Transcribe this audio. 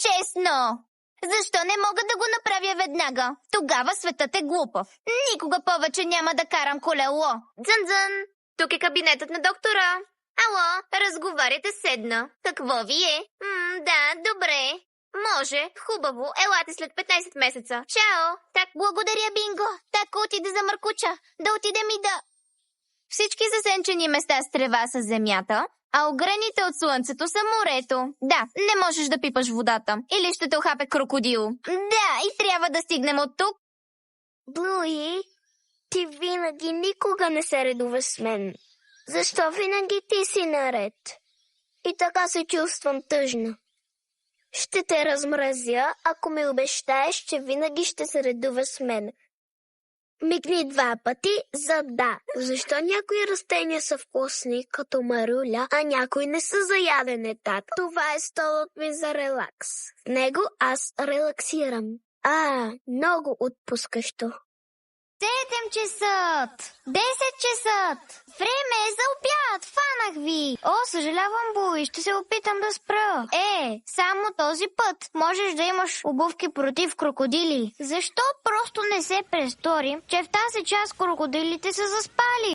честно. Защо не мога да го направя веднага? Тогава светът е глупав. Никога повече няма да карам колело. Дзън-дзън! Тук е кабинетът на доктора. Ало, разговаряте с Една. Какво ви е? Да, добре. Може, хубаво. Елате след 15 месеца. Чао! Так, благодаря, Бинго. Така отиде за Маркуча. Да отидем и да... Всички засенчени места с трева са земята, а огрените от слънцето са морето. Да, не можеш да пипаш водата. Или ще те ухапе крокодил. Да, и трябва да стигнем от тук. Блуи, ти винаги никога не се редуваш с мен. Защо винаги ти си наред? И така се чувствам тъжна. Ще те размразя, ако ми обещаеш, че винаги ще се редуваш с мен. Мигни 2 пъти за да. Защо някои растения са вкусни, като маруля, а някои не са за ядене, тат? Това е столът ми за релакс. В него аз релаксирам. Много отпускащо. 7 часът! 10 часът! Време е за обяд! Фанах ви! О, съжалявам, Буи, ще се опитам да спра. Само този път можеш да имаш обувки против крокодили. Защо просто не се престорим, че в тази част крокодилите са заспали?